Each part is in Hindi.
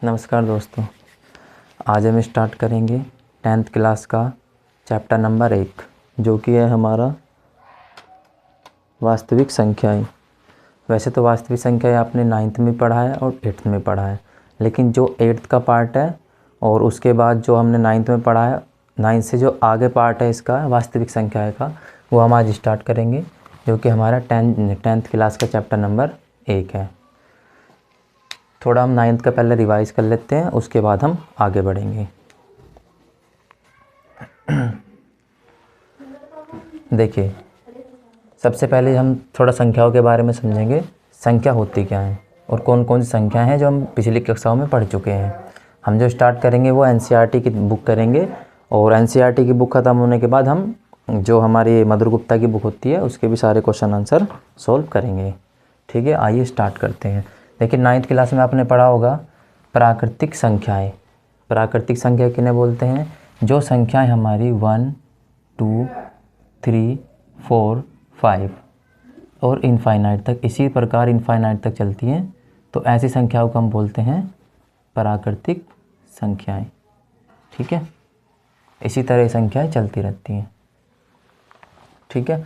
नमस्कार दोस्तों, आज हम स्टार्ट करेंगे 10th क्लास का चैप्टर नंबर 1 जो कि है हमारा वास्तविक संख्याएं। वैसे तो वास्तविक संख्याएं आपने 9th में पढ़ा है और 8th में पढ़ा है, लेकिन जो 8th का पार्ट है और उसके बाद जो हमने 9th में पढ़ा है, 9th से जो आगे पार्ट है इसका वास्तविक संख्याएं का, वो हम आज स्टार्ट करेंगे, जो कि हमारा 10th क्लास का चैप्टर नंबर 1 है। थोड़ा हम 9th का पहले रिवाइज कर लेते हैं, उसके बाद हम आगे बढ़ेंगे। देखिए, सबसे पहले हम थोड़ा संख्याओं के बारे में समझेंगे। संख्या होती क्या है और कौन कौन सी संख्याएं हैं जो हम पिछली कक्षाओं में पढ़ चुके हैं। हम जो स्टार्ट करेंगे वो एनसीईआरटी की बुक करेंगे, और एनसीईआरटी की बुक ख़त्म होने के बाद हम जो हमारी मधुर गुप्ता की बुक होती है उसके भी सारे क्वेश्चन आंसर सॉल्व करेंगे। ठीक है, आइए स्टार्ट करते हैं। देखिए, 9th क्लास में आपने पढ़ा होगा प्राकृतिक संख्याएं। प्राकृतिक संख्या किन्हें बोलते हैं? जो संख्याएं हमारी 1, 2, 3, 4, 5 और इनफाइनाइट तक, इसी प्रकार इनफाइनाइट तक चलती हैं, तो ऐसी संख्याओं को हम बोलते हैं प्राकृतिक संख्याएं। ठीक है, इसी तरह संख्याएं चलती रहती हैं। ठीक है,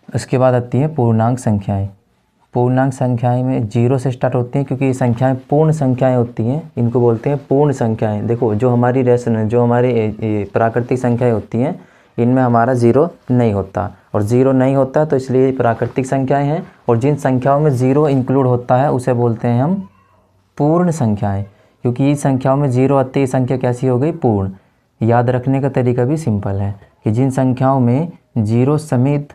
उसके बाद आती है पूर्णांक संख्याएं। पूर्णांक संख्याएं में 0 से स्टार्ट होती हैं, क्योंकि ये संख्याएं पूर्ण संख्याएं होती हैं, इनको बोलते हैं पूर्ण संख्याएं। देखो, जो हमारी प्राकृतिक संख्याएं होती हैं, इनमें हमारा 0 नहीं होता, और 0 नहीं होता तो इसलिए प्राकृतिक संख्याएं हैं। और जिन संख्याओं में 0 इंक्लूड होता है उसे बोलते हैं हम पूर्ण संख्याएं, क्योंकि इस संख्याओं में 0 आती है, संख्या कैसी हो गई? पूर्ण। याद रखने का तरीका भी सिंपल है कि जिन संख्याओं में 0 समेत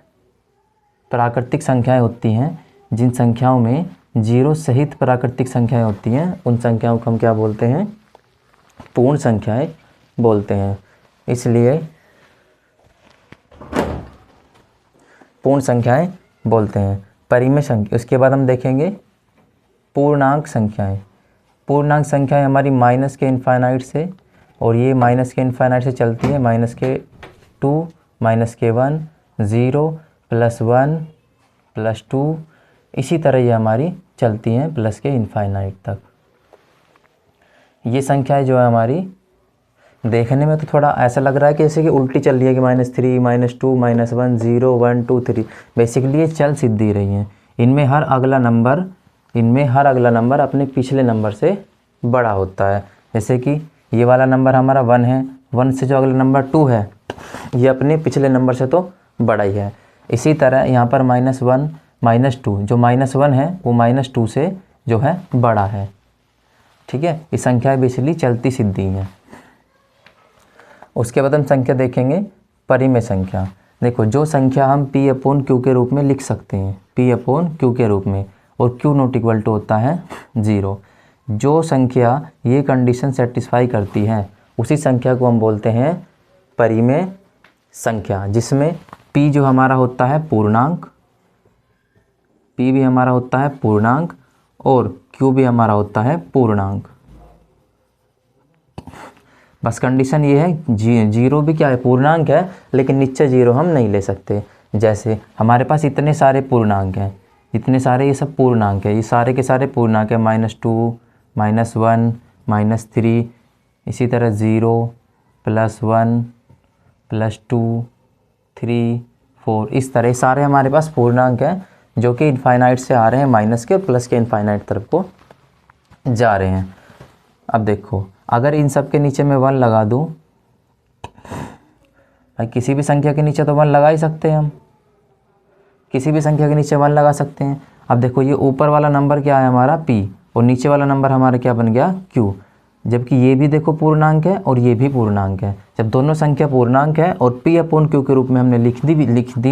प्राकृतिक संख्याएं होती हैं, जिन संख्याओं में 0 सहित प्राकृतिक संख्याएं होती हैं, उन संख्याओं को हम क्या बोलते हैं? पूर्ण संख्याएं बोलते हैं। इसलिए पूर्ण संख्याएं बोलते हैं। परिमेय संख्या, उसके बाद हम देखेंगे पूर्णांक संख्याएं। पूर्णांक संख्याएं हमारी माइनस के इनफाइनाइट से, और ये माइनस के इनफाइनाइट से चलती है, -2, -1, 0, +1, +2, इसी तरह ये हमारी चलती हैं प्लस के इनफाइनाइट तक। ये संख्याएं जो है हमारी, देखने में तो थोड़ा ऐसा लग रहा है कि जैसे कि उल्टी चल रही है कि -3, -2, -1, 0, 1, 2, 3। बेसिकली ये चल सीधी रही हैं। इनमें हर अगला नंबर अपने पिछले नंबर से बड़ा होता है। जैसे कि ये वाला नंबर हमारा 1 है, 1 से जो अगला नंबर 2 है, ये अपने पिछले नंबर से तो बड़ा ही है। इसी तरह यहाँ पर -1, -2, जो -1 है वो -2 से जो है बड़ा है। ठीक है, ये संख्याएं बेसिकली चलती सीधी हैं। उसके बाद हम संख्या देखेंगे परिमेय संख्या। देखो, जो संख्या हम P/Q के रूप में लिख सकते हैं, P/Q के रूप में, और Q नॉट इक्वल टू होता है 0। जो संख्या ये कंडीशन सेटिस्फाई करती है उसी संख्या को हम बोलते हैं परिमेय संख्या, जिसमें P जो हमारा होता है पूर्णांक, P भी हमारा होता है पूर्णांक, और Q भी हमारा होता है पूर्णांक। बस कंडीशन ये है, 0 भी क्या है? पूर्णांक है, लेकिन नीचे 0 हम नहीं ले सकते। जैसे हमारे पास इतने सारे पूर्णांक हैं, इतने सारे, ये सब पूर्णांक है, ये सारे के सारे पूर्णांक है, -2, -1, -3, इसी तरह 0, +1, +2, 3, 4, इस तरह सारे हमारे पास पूर्णांक हैं जो कि इनफाइनाइट से आ रहे हैं, माइनस के और प्लस के इनफाइनाइट तरफ को जा रहे हैं। अब देखो, अगर इन सब के नीचे मैं 1 लगा दूं, भाई किसी भी संख्या के नीचे तो 1 लगा ही सकते हैं हम, किसी भी संख्या के नीचे 1 लगा सकते हैं। अब देखो, ये ऊपर वाला नंबर क्या है हमारा? P, और नीचे वाला नंबर हमारा क्या बन गया? Q। जबकि ये भी देखो पूर्णांक है और ये भी पूर्णांक है। जब दोनों संख्या पूर्णांक है और P/Q के रूप में हमने लिख दी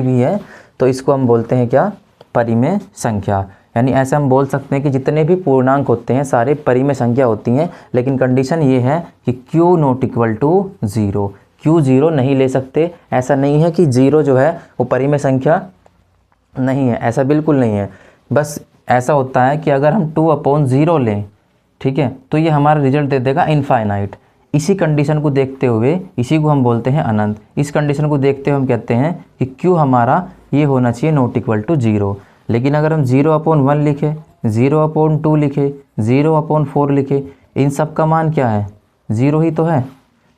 भी है, तो इसको हम बोलते हैं क्या? परिमेय संख्या। यानी ऐसा हम बोल सकते हैं कि जितने भी पूर्णांक होते हैं सारे परिमेय संख्या होती हैं, लेकिन कंडीशन ये है कि Q not equal to 0। Q 0 नहीं ले सकते। ऐसा नहीं है कि 0 जो है वो परिमेय संख्या नहीं है, ऐसा बिल्कुल नहीं है। बस ऐसा होता है कि अगर हम 2/0 लें, ठीक है, तो ये हमारा रिजल्ट दे देगा इनफाइनाइट। इसी कंडीशन को देखते हुए, इसी को हम बोलते हैं अनंत। इस कंडीशन को देखते हुए हम कहते हैं कि Q हमारा ये होना चाहिए नॉट इक्वल टू 0। लेकिन अगर हम 0/1 लिखे, 0/2 लिखे, 0/4 लिखे, इन सब का मान क्या है, 0 ही तो है।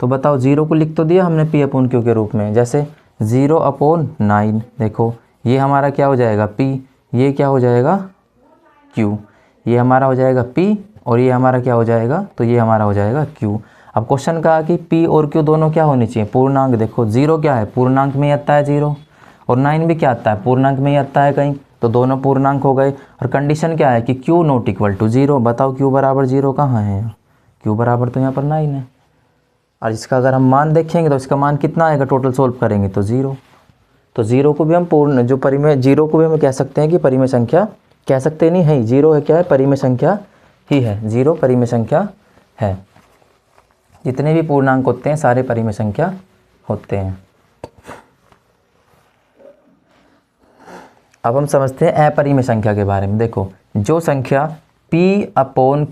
तो बताओ 0 को लिख तो दिया हमने P अपॉन Q के रूप में, जैसे 0/9। देखो ये हमारा क्या हो जाएगा P, ये क्या हो जाएगा Q, ये हमारा हो जाएगा P और ये हमारा क्या हो जाएगा, तो ये हमारा हो जाएगा Q। अब क्वेश्चन कहा कि P और Q दोनों क्या होनी चाहिए, पूर्णांक। देखो 0 क्या है, पूर्णांक में ही आता है 0, और 9 भी क्या आता है, पूर्णांक में ही आता है कहीं, तो दोनों पूर्णांक हो गए। और कंडीशन क्या है कि Q नॉट इक्वल टू 0। बताओ Q बराबर 0 कहाँ है, Q बराबर तो यहाँ पर 9 है। और इसका अगर हम मान देखेंगे तो इसका मान कितना आएगा, टोटल सोल्व करेंगे तो 0। तो 0 को भी हम पूर्ण जो परिमेय, 0 को भी हम कह सकते हैं कि परिमेय संख्या, कह सकते नहीं है, 0 है क्या है, परिमेय संख्या ही है, 0 परिमेय संख्या है। जितने भी पूर्णांक होते हैं सारे परिमेय संख्या होते हैं। अब हम समझते हैं अपरिमेय संख्या के बारे में। देखो जो संख्या P अपॉन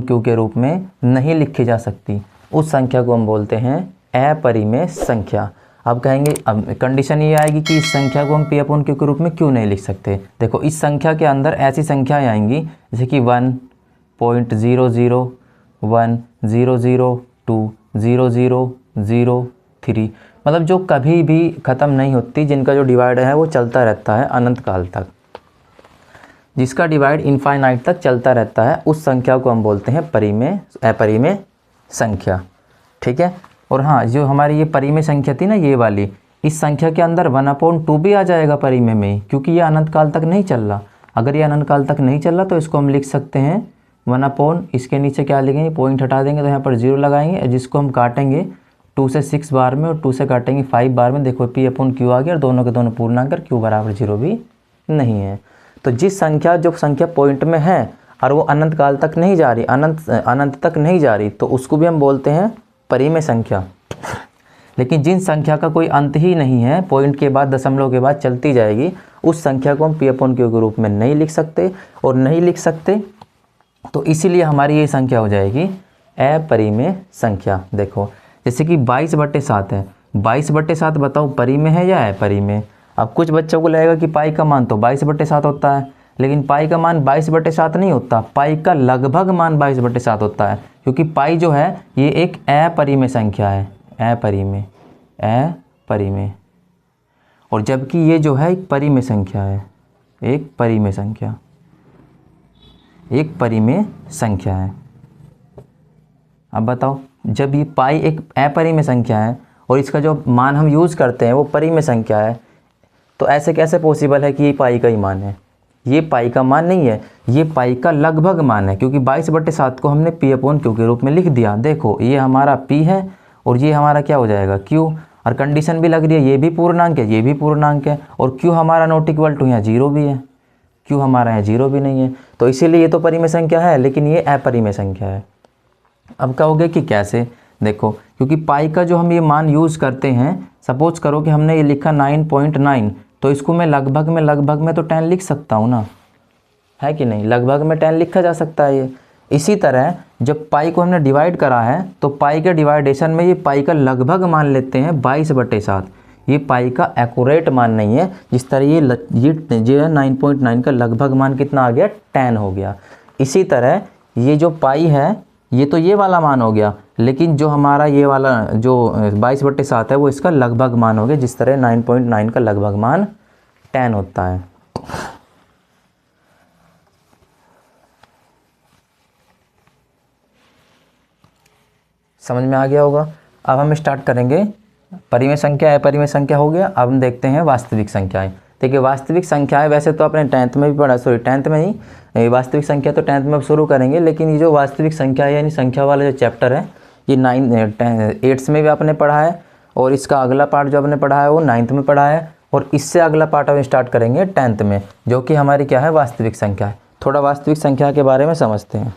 Q के रूप में नहीं लिखी जा सकती उस संख्या को हम बोलते हैं अपरिमेय संख्या। अब कहेंगे, अब कंडीशन ये आएगी कि इस संख्या को हम P अपॉन Q के रूप में क्यों नहीं लिख सकते। देखो इस संख्या के अंदर ऐसी संख्याएं आएंगी जैसे कि 1.00, 1, 002, 0003, मतलब जो कभी भी ख़त्म नहीं होती, जिनका जो डिवाइड है वो चलता रहता है अनंत काल तक, जिसका डिवाइड इनफाइनाइट तक चलता रहता है, उस संख्या को हम बोलते हैं अपरिमेय संख्या। ठीक है। और हाँ, जो हमारी ये परिमेय संख्या थी ना, ये वाली, इस संख्या के अंदर 1/2 भी आ जाएगा परिमेय में ही, क्योंकि ये अनंत काल तक नहीं चल रहा। अगर ये अनंत काल तक नहीं चल रहा तो इसको हम लिख सकते हैं 1/, इसके नीचे क्या लिखेंगे, पॉइंट हटा देंगे तो यहाँ पर 0 लगाएंगे, जिसको हम काटेंगे 2 से 6 बार में और 2 से काटेंगे 5 बार में। देखो P अपॉन Q आ गया और दोनों के दोनों पूर्णांक, Q बराबर 0 भी नहीं है। तो जिस संख्या, जो संख्या पॉइंट में है और वो अनंत काल तक नहीं जा रही, अनंत तक नहीं जा रही, तो उसको भी हम बोलते हैं परिमेय संख्या। लेकिन जिन संख्या का कोई अंत ही नहीं है, पॉइंट के बाद, दशमलव के बाद चलती जाएगी, उस संख्या को हम P अपॉन Q के रूप में नहीं लिख सकते। और नहीं लिख सकते तो इसीलिए हमारी ये संख्या हो जाएगी अपरिमेय संख्या। देखो जैसे कि 22/7 है, 22/7 बताओ परिमेय है या अपरिमेय। अब कुछ बच्चों को लगेगा कि पाई का मान तो 22/7 होता है, लेकिन पाई का मान 22/7 नहीं होता, पाई का लगभग मान 22/7 होता है, क्योंकि पाई जो है ये एक अपरिमेय संख्या है, अपरिमेय। और जबकि ये जो है एक परिमेय संख्या है, एक परिमेय संख्या है। अब बताओ, जब ये पाई एक अपरिमेय संख्या है और इसका जो मान हम यूज़ करते हैं वो परिमेय संख्या है, तो ऐसे कैसे पॉसिबल है कि ये पाई का ही मान है। ये पाई का मान नहीं है, ये पाई का लगभग मान है, क्योंकि 22/7 को हमने P अपॉन Q के रूप में लिख दिया। देखो ये हमारा P है और ये हमारा क्या हो जाएगा Q, और कंडीशन भी लग रही है, ये भी पूर्णांक है, ये भी पूर्णांक है, और Q हमारा नॉट इक्वल टू, यहाँ 0 भी है, Q हमारा यहाँ 0 भी नहीं है। तो इसीलिए ये तो परिमेय संख्या है, लेकिन ये अपरिमेय संख्या है। अब कहोगे कि कैसे, देखो क्योंकि पाई का जो हम ये मान यूज़ करते हैं, सपोज करो कि हमने ये लिखा 9.9, तो इसको मैं लगभग में तो 10 लिख सकता हूँ ना, है कि नहीं, लगभग में 10 लिखा जा सकता है ये। इसी तरह जब पाई को हमने डिवाइड करा है, तो पाई के डिवाइडेशन में ये पाई का लगभग मान लेते हैं 22/7। ये पाई का एक्यूरेट मान नहीं है। जिस तरह ये जो है 9.9 का लगभग मान कितना आ गया, 10 हो गया। इसी तरह ये जो पाई है, ये तो ये वाला मान हो गया, लेकिन जो हमारा ये वाला जो 22/7 है वो इसका लगभग मान हो गया, जिस तरह 9.9 का लगभग मान 10 होता है। समझ में आ गया होगा। अब हम स्टार्ट करेंगे, परिमेय संख्या अपरिमेय संख्या हो गया। अब हम देखते हैं वास्तविक संख्याएं। देखिए वास्तविक संख्याएं वैसे तो अपने 10th में भी पढ़ा, 10th में ही वास्तविक संख्या तो 10th में अब शुरू करेंगे, लेकिन ये जो वास्तविक संख्या है यानी संख्या वाला जो चैप्टर है, ये 8th में भी आपने पढ़ा है, और इसका अगला पार्ट जो आपने पढ़ा है वो 9th में पढ़ा है, और इससे अगला पार्ट हम स्टार्ट करेंगे 10th में, जो कि हमारी क्या है, वास्तविक संख्या है। थोड़ा वास्तविक संख्या के बारे में समझते हैं।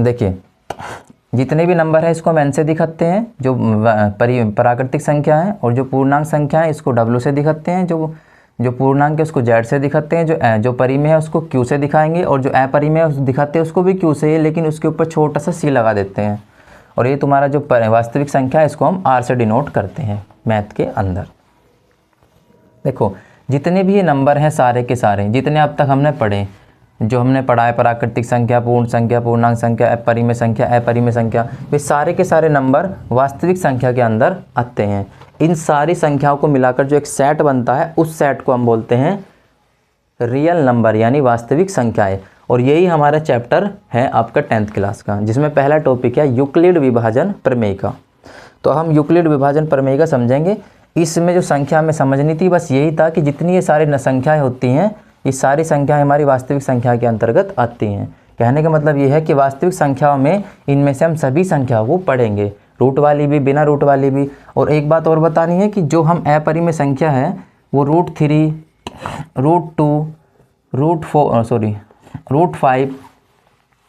देखिए जितने भी नंबर है इसको हम n से दिखाते हैं, जो प्राकृतिक संख्या है, और जो पूर्णांक संख्या है इसको w से दिखाते हैं, जो पूर्णांक है उसको z से दिखाते हैं, जो परिमेय है उसको q से दिखाएंगे, और जो अपरिमेय है दिखाते हैं उसको भी q से, लेकिन उसके ऊपर छोटा सा c लगा देते हैं। और ये तुम्हारा जो वास्तविक संख्या है इसको हम r से डिनोट करते हैं मैथ के अंदर। देखो जितने भी ये नंबर हैं सारे के सारे, जितने अब तक हमने पढ़े, जो हमने पढ़ा है प्राकृतिक संख्या, पूर्ण संख्या, पूर्णांक संख्या, अपरिमेय संख्या, अपरिमेय संख्या, वे सारे के सारे नंबर वास्तविक संख्या के अंदर आते हैं। इन सारी संख्याओं को मिलाकर जो एक सेट बनता है, उस सेट को हम बोलते हैं रियल नंबर यानी वास्तविक संख्याएं। और यही हमारा चैप्टर है आपका 10th क्लास का, जिसमें पहला टॉपिक है यूक्लिड विभाजन प्रमेय का। तो हम यूक्लिड विभाजन प्रमेय का समझेंगे। इसमें जो संख्या हमें समझनी थी बस यही था कि जितनी ये सारी संख्याएं होती हैं, ये सारी संख्याएं हमारी वास्तविक संख्या के अंतर्गत आती हैं। कहने का मतलब ये है कि वास्तविक संख्याओं में इनमें से हम सभी संख्याओं को पढ़ेंगे, रूट वाली भी, बिना रूट वाली भी। और एक बात और बतानी है कि जो हम अपरिमेय संख्या है वो √3, √2, √5,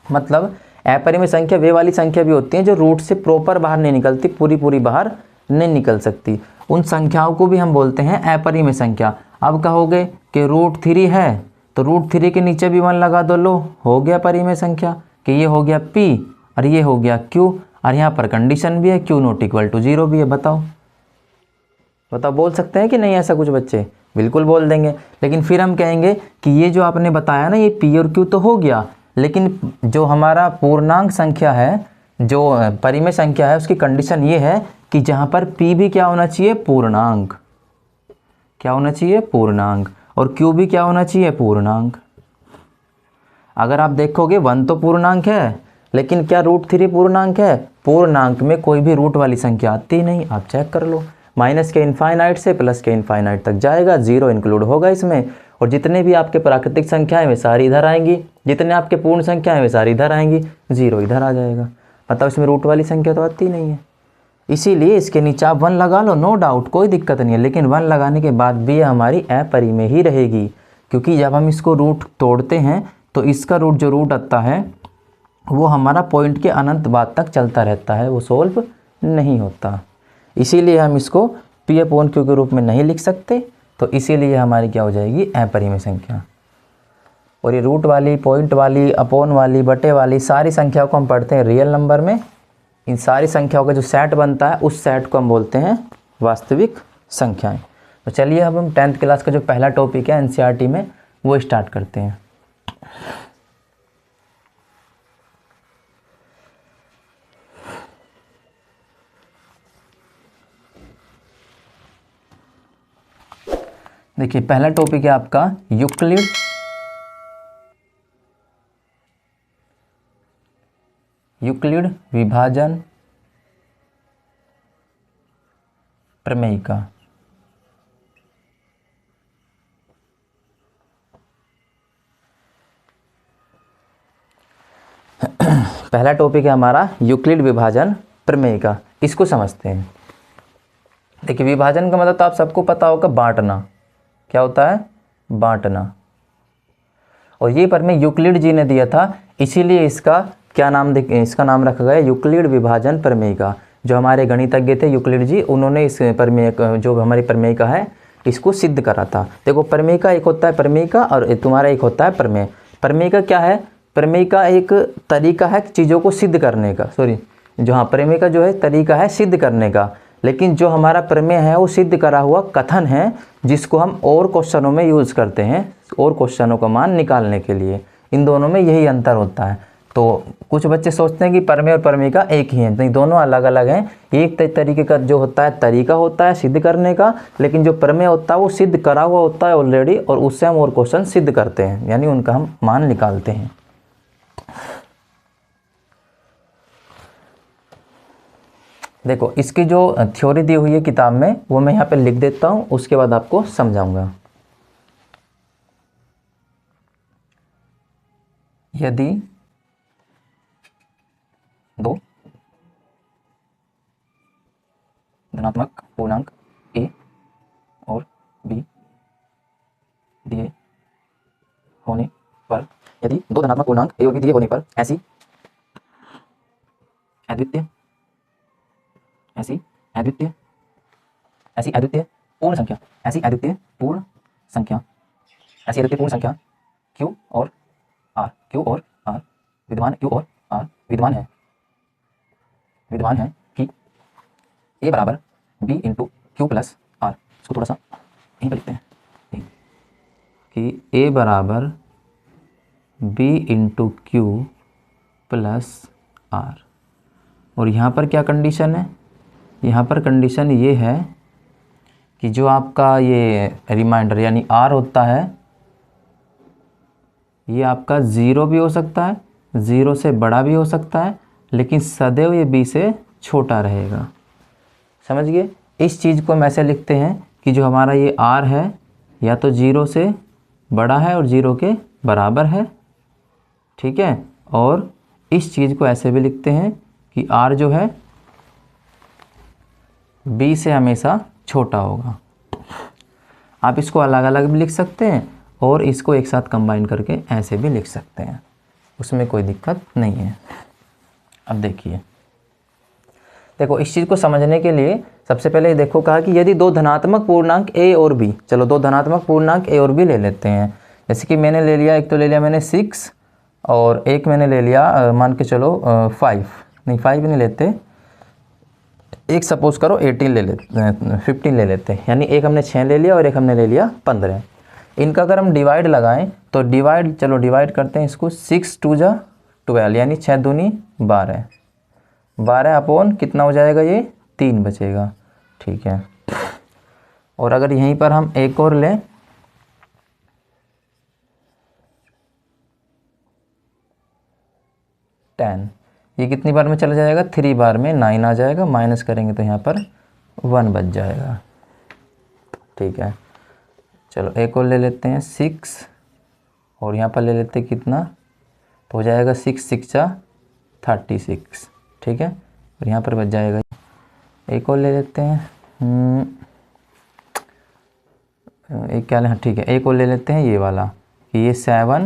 मतलब अपरिमेय संख्या वे वाली संख्या भी होती हैं जो रूट से प्रॉपर बाहर नहीं निकलती, पूरी बाहर नहीं निकल सकती। उन संख्याओं को भी हम बोलते हैं अपरिमेय संख्या। अब कहोगे कि √3 है तो √3 के नीचे भी 1 लगा दो, लो हो गया परिमेय संख्या, कि ये हो गया P और ये हो गया Q, और यहाँ पर कंडीशन भी है Q ≠ 0 भी है। बताओ बोल सकते हैं कि नहीं ऐसा कुछ बच्चे? बिल्कुल बोल देंगे। लेकिन फिर हम कहेंगे कि ये जो आपने बताया ना, ये P और Q तो हो गया, लेकिन जो हमारा पूर्णांक संख्या है, जो परिमेय संख्या है, उसकी कंडीशन ये है कि जहाँ पर P भी क्या होना चाहिए? पूर्णांक। क्या होना चाहिए? पूर्णांक। और Q भी क्या होना चाहिए? पूर्णांक। अगर आप देखोगे 1 तो पूर्णांक है, लेकिन क्या √3 पूर्णांक है? पूर्णांक में कोई भी रूट वाली संख्या आती नहीं। आप चेक कर लो, माइनस के इनफाइनाइट से प्लस के इनफाइनाइट तक जाएगा, 0 इंक्लूड होगा इसमें। और जितने भी आपके प्राकृतिक संख्याएं वे सारी इधर आएंगी, जितने आपके पूर्ण संख्याएं वे सारी इधर आएंगी, 0 इधर आ जाएगा। मतलब इसमें रूट वाली संख्या तो आती नहीं है। इसीलिए इसके नीचे आप 1 लगा लो, नो डाउट, कोई दिक्कत नहीं है। लेकिन 1 लगाने के बाद भी हमारी अपरिमेय ही रहेगी, क्योंकि जब हम इसको रूट तोड़ते हैं तो इसका रूट जो रूट आता है वो हमारा पॉइंट के अनंत बाद तक चलता रहता है, वो सोल्व नहीं होता। इसीलिए हम इसको P/Q के रूप में नहीं लिख सकते। तो इसीलिए हमारी क्या हो जाएगी? अपरिमेय संख्या। और ये रूट वाली, पॉइंट वाली, अपॉन वाली, बटे वाली सारी संख्याओं को हम पढ़ते हैं रियल नंबर में। इन सारी संख्याओं का जो सेट बनता है, उस सेट को हम बोलते हैं वास्तविक संख्याएं। तो चलिए अब हम 10th क्लास का जो पहला टॉपिक है NCERT में, वो स्टार्ट करते हैं। देखिए पहला टॉपिक है आपका यूक्लिड विभाजन प्रमेय का। पहला टॉपिक है हमारा यूक्लिड विभाजन प्रमेय का। इसको समझते हैं। देखिए विभाजन का मतलब तो आप सबको पता होगा, बांटना। क्या होता है? बांटना। और ये प्रमेय यूक्लिड जी ने दिया था, इसीलिए इसका क्या नाम, इसका नाम रखा गया यूक्लिड विभाजन प्रमेय का। जो हमारे गणितज्ञ थे यूक्लिड जी, उन्होंने इस प्रमेय जो हमारी प्रमेय का है इसको सिद्ध करा था। देखो प्रमेय का एक होता है प्रमेय का, और तुम्हारा एक होता है प्रमेय। प्रमेय का क्या है? प्रमेय का एक तरीका है चीज़ों को सिद्ध करने का, प्रमेय का जो है तरीका है सिद्ध करने का। लेकिन जो हमारा प्रमेय है वो सिद्ध करा हुआ कथन है, जिसको हम और क्वेश्चनों में यूज़ करते हैं, और क्वेश्चनों का मान निकालने के लिए। इन दोनों में यही अंतर होता है। तो कुछ बच्चे सोचते हैं कि प्रमेय और प्रमेय का एक ही है, नहीं, दोनों अलग अलग हैं। एक तरीके का जो होता है तरीका होता है सिद्ध करने का, लेकिन जो प्रमेय होता है वो सिद्ध करा हुआ होता है ऑलरेडी, और उससे हम और क्वेश्चन सिद्ध करते हैं, यानी उनका हम मान निकालते हैं। देखो इसकी जो थ्योरी दी हुई है किताब में, वो मैं यहाँ पे लिख देता हूँ, उसके बाद आपको समझाऊंगा। यदि दो धनात्मक पूर्णांक A और B दिए होने पर, यदि दो धनात्मक पूर्णांक A और B दिए होने पर ऐसी अद्वितीय पूर्ण संख्या Q और R विद्यमान है कि A बराबर B × Q + R। इसको थोड़ा सा लिखते हैं कि ए बराबर B into Q plus R. और यहाँ पर क्या कंडीशन है, यहाँ पर कंडीशन ये है कि जो आपका ये रिमाइंडर यानी आर होता है ये आपका ज़ीरो भी हो सकता है, ज़ीरो से बड़ा भी हो सकता है, लेकिन सदैव ये बी से छोटा रहेगा। समझ गए? इस चीज़ को हम ऐसे लिखते हैं कि जो हमारा ये आर है या तो ज़ीरो से बड़ा है और ज़ीरो के बराबर है, ठीक है। और इस चीज़ को ऐसे भी लिखते हैं कि आर जो है बी से हमेशा छोटा होगा। आप इसको अलग अलग भी लिख सकते हैं और इसको एक साथ कंबाइन करके ऐसे भी लिख सकते हैं, उसमें कोई दिक्कत नहीं है। अब देखो इस चीज़ को समझने के लिए सबसे पहले देखो कहा कि यदि दो धनात्मक पूर्णांक a और b, चलो दो धनात्मक पूर्णांक a और b ले लेते हैं। जैसे कि मैंने ले लिया, एक तो ले लिया मैंने 6 और एक मैंने ले लिया मान के चलो 5 नहीं लेते, एक सपोज करो 18 ले लेते 15 ले लेते हैं, यानी एक हमने 6 ले लिया और एक हमने ले लिया 15। इनका अगर हम डिवाइड लगाएं तो डिवाइड करते हैं इसको, 6 2 जा 12 यानी 6 दूनी 12, 12 अपॉन कितना हो जाएगा ये 3 बचेगा, ठीक है। और अगर यहीं पर हम एक और लें, ये कितनी बार में चला जाएगा, 3 बार में 9 आ जाएगा, माइनस करेंगे तो यहाँ पर 1 बच जाएगा, ठीक है। चलो एक और ले लेते हैं 6 और यहाँ पर ले लेते हैं कितना, तो हो जाएगा 6 6 36, ठीक है। और यहाँ पर बच जाएगा, एक और ले लेते हैं एक क्या लें, ठीक है, एक और ले लेते हैं ये वाला कि ये 7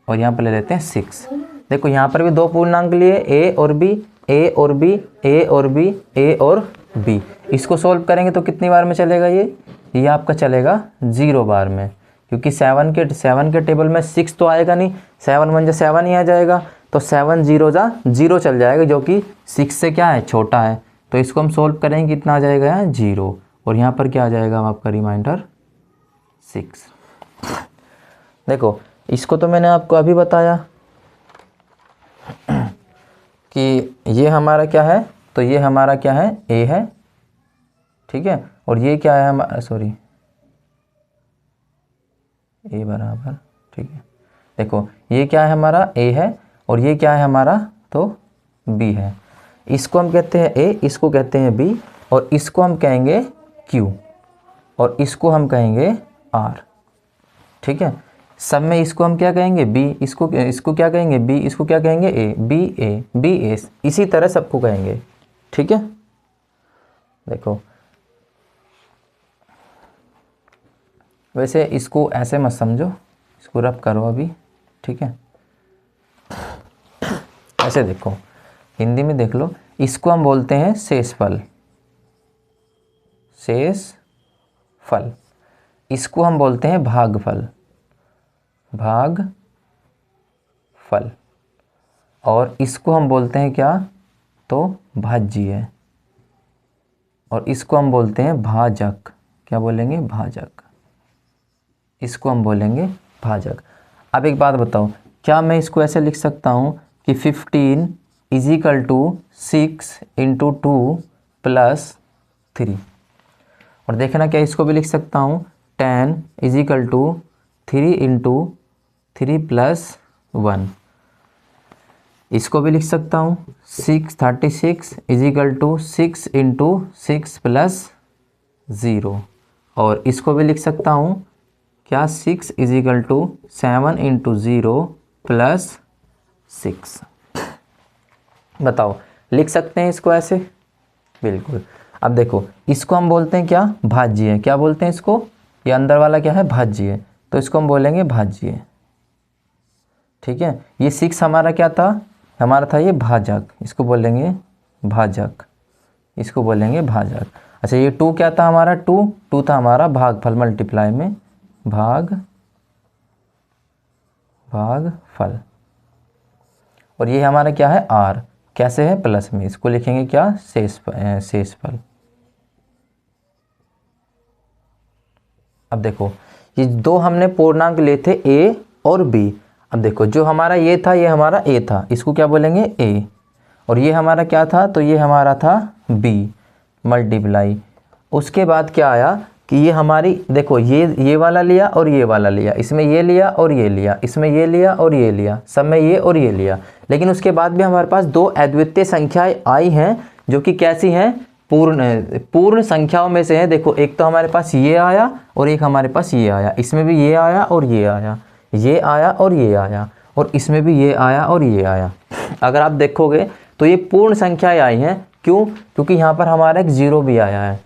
और यहाँ पर ले लेते हैं 6। देखो यहाँ पर भी दो पूर्णांक लिए a और b, a और b, a और b, a और b। इसको सोल्व करेंगे तो कितनी बार में चलेगा ये आपका चलेगा 0 बार में, क्योंकि 7 के टेबल में 6 तो आएगा नहीं, 7 1 जा 7 ही आ जाएगा, तो 7 0 जा 0 चल जाएगा, जो कि 6 से क्या है, छोटा है। तो इसको हम सोल्व करेंगे, कितना आ जाएगा यहाँ 0, और यहाँ पर क्या आ जाएगा आपका रिमाइंडर 6। देखो इसको तो मैंने आपको अभी बताया कि ये हमारा क्या है, तो ये हमारा क्या है, a है, ठीक है। और ये क्या है हमारा, सॉरी a बराबर, ठीक है। देखो ये क्या है हमारा a है और ये क्या है हमारा, तो b है। इसको हम कहते हैं a, इसको कहते हैं b, और इसको हम कहेंगे q, और इसको हम कहेंगे r, ठीक है। सब में इसको हम क्या कहेंगे b, इसको क्या कहेंगे b, इसको क्या कहेंगे a, b a, इसी तरह सबको कहेंगे, ठीक है। देखो वैसे इसको ऐसे मत समझो, इसको रब करो अभी, ठीक है। ऐसे देखो, हिंदी में देख लो, इसको हम बोलते हैं शेषफल, इसको हम बोलते हैं भागफल, और इसको हम बोलते हैं क्या, तो भाज्य, और इसको हम बोलते हैं भाजक। क्या बोलेंगे, भाजक, इसको हम बोलेंगे भाजक। अब एक बात बताओ, क्या मैं इसको ऐसे लिख सकता हूँ कि 15 = 6 × 2 + 3, और देखना क्या इसको भी लिख सकता हूँ 10 = 3 × 3 + 1, इसको भी लिख सकता हूँ 36 = 6 × 6 + 0, और इसको भी लिख सकता हूँ क्या, 6 = 7 × 0 + 6। बताओ लिख सकते हैं इसको ऐसे, बिल्कुल। अब देखो इसको हम बोलते हैं क्या, भाज्य, क्या बोलते हैं इसको, ये अंदर वाला क्या है, भाज्य, तो इसको हम बोलेंगे भाज्य, ठीक है। ये 6 हमारा क्या था, हमारा था ये भाजक, इसको बोलेंगे भाजक, इसको बोलेंगे भाजक। अच्छा ये 2 क्या था हमारा, 2 था हमारा भागफल, मल्टीप्लाई में भागफल, और ये हमारा क्या है r, कैसे है, प्लस में, इसको लिखेंगे क्या, शेषफल, अब देखो ये दो हमने पूर्णांक लिए थे a और b। अब देखो जो हमारा ये था ये हमारा a था, इसको क्या बोलेंगे a, और ये हमारा क्या था तो ये हमारा था b मल्टीप्लाई। उसके बाद क्या आया कि ये हमारी देखो ये वाला लिया और ये वाला लिया, इसमें ये लिया और ये लिया, इसमें ये लिया और ये लिया, सब में ये और ये लिया। लेकिन उसके बाद भी हमारे पास दो अद्वितीय संख्याएं आई हैं जो कि कैसी हैं, पूर्ण संख्याओं में से है। देखो एक तो हमारे पास ये आया और एक हमारे पास ये आया, इसमें भी ये आया और ये आया, ये आया और ये आया, और इसमें भी ये आया और ये आया। अगर आप देखोगे तो ये पूर्ण संख्याएं आई हैं। क्यों? क्योंकि यहाँ पर हमारा एक जीरो भी आया है,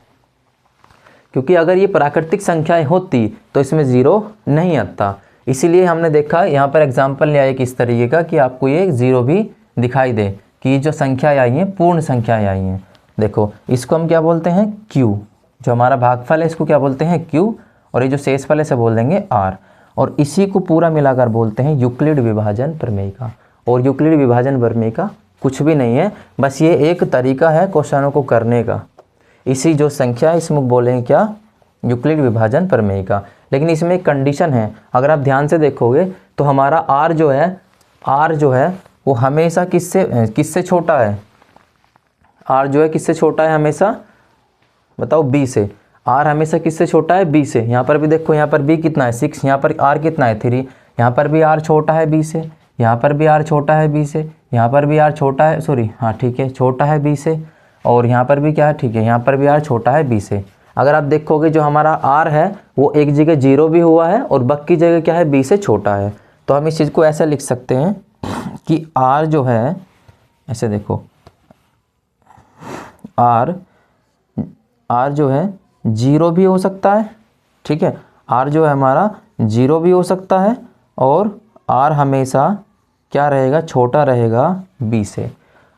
क्योंकि अगर ये प्राकृतिक संख्याएं होती तो इसमें ज़ीरो नहीं आता। इसीलिए हमने देखा यहाँ पर एग्जाम्पल लिया एक इस तरीके का कि आपको ये ज़ीरो भी दिखाई दे कि ये जो संख्याएं आई हैं पूर्ण संख्याएं आई हैं। देखो इसको हम क्या बोलते हैं Q, जो हमारा भागफल है इसको क्या बोलते हैं Q, और ये जो शेषफल है इसे बोल देंगे R। और इसी को पूरा मिलाकर बोलते हैं यूक्लिड विभाजन प्रमेय का। और यूक्लिड विभाजन प्रमेय का कुछ भी नहीं है, बस ये एक तरीका है क्वेश्चनों को करने का। इसी जो संख्या है इसमें बोलेंगे क्या, यूक्लिड विभाजन प्रमेय का। लेकिन इसमें एक कंडीशन है, अगर आप ध्यान से देखोगे तो हमारा R जो है वो हमेशा किससे छोटा है, R जो है किससे छोटा है हमेशा, बताओ B से। R हमेशा किससे छोटा है, B से। यहाँ पर भी देखो, यहाँ पर B कितना है 6, यहाँ पर R कितना है 3, यहाँ पर भी R छोटा है B से, यहाँ पर भी R छोटा है B से, यहाँ पर भी R छोटा है, सॉरी हाँ ठीक है छोटा है B से, और यहाँ पर भी क्या है, ठीक है यहाँ पर भी R छोटा है B से। अगर आप देखोगे जो हमारा R है वो एक जगह जीरो भी हुआ है और बाकी जगह क्या है B से छोटा है। तो हम इस चीज़ को ऐसे लिख सकते हैं कि R जो है, ऐसे देखो R जो है जीरो भी हो सकता है, ठीक है, R जो है हमारा जीरो भी हो सकता है, और R हमेशा क्या रहेगा, छोटा रहेगा B से।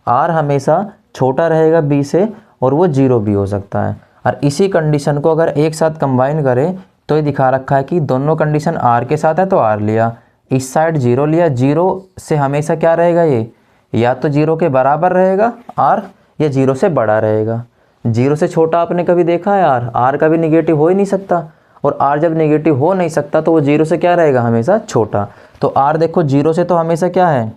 R हमेशा छोटा रहेगा B से और वो जीरो भी हो सकता है। और इसी कंडीशन को अगर एक साथ कंबाइन करें तो ये दिखा रखा है कि दोनों कंडीशन R के साथ है तो R लिया, इस साइड जीरो लिया, जीरो से हमेशा क्या रहेगा, ये या तो जीरो के बराबर रहेगा R या जीरो से बड़ा रहेगा। जीरो से छोटा आपने कभी देखा है R कभी निगेटिव हो ही नहीं सकता, और R जब नेगेटिव हो नहीं सकता तो वो जीरो से क्या रहेगा, हमेशा छोटा। तो R देखो जीरो से तो हमेशा क्या है,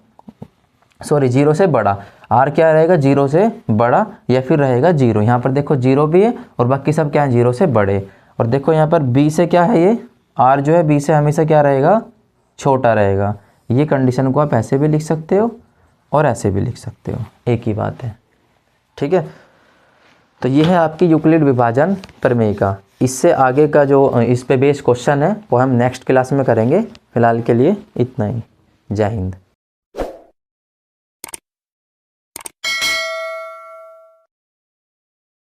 सॉरी जीरो से बड़ा, R क्या रहेगा, जीरो से बड़ा या फिर रहेगा जीरो। यहाँ पर देखो जीरो भी है और बाकी सब क्या है, जीरो से बड़े। और देखो यहाँ पर B से क्या है, ये R जो है B से हमेशा क्या रहेगा, छोटा रहेगा। ये कंडीशन को आप ऐसे भी लिख सकते हो और ऐसे भी लिख सकते हो, एक ही बात है, ठीक है। तो ये है आपकी यूक्लिड विभाजन प्रमेय का। इससे आगे का जो इस पे बेस्ड क्वेश्चन है वो हम नेक्स्ट क्लास में करेंगे। फिलहाल के लिए इतना ही। जय हिंद।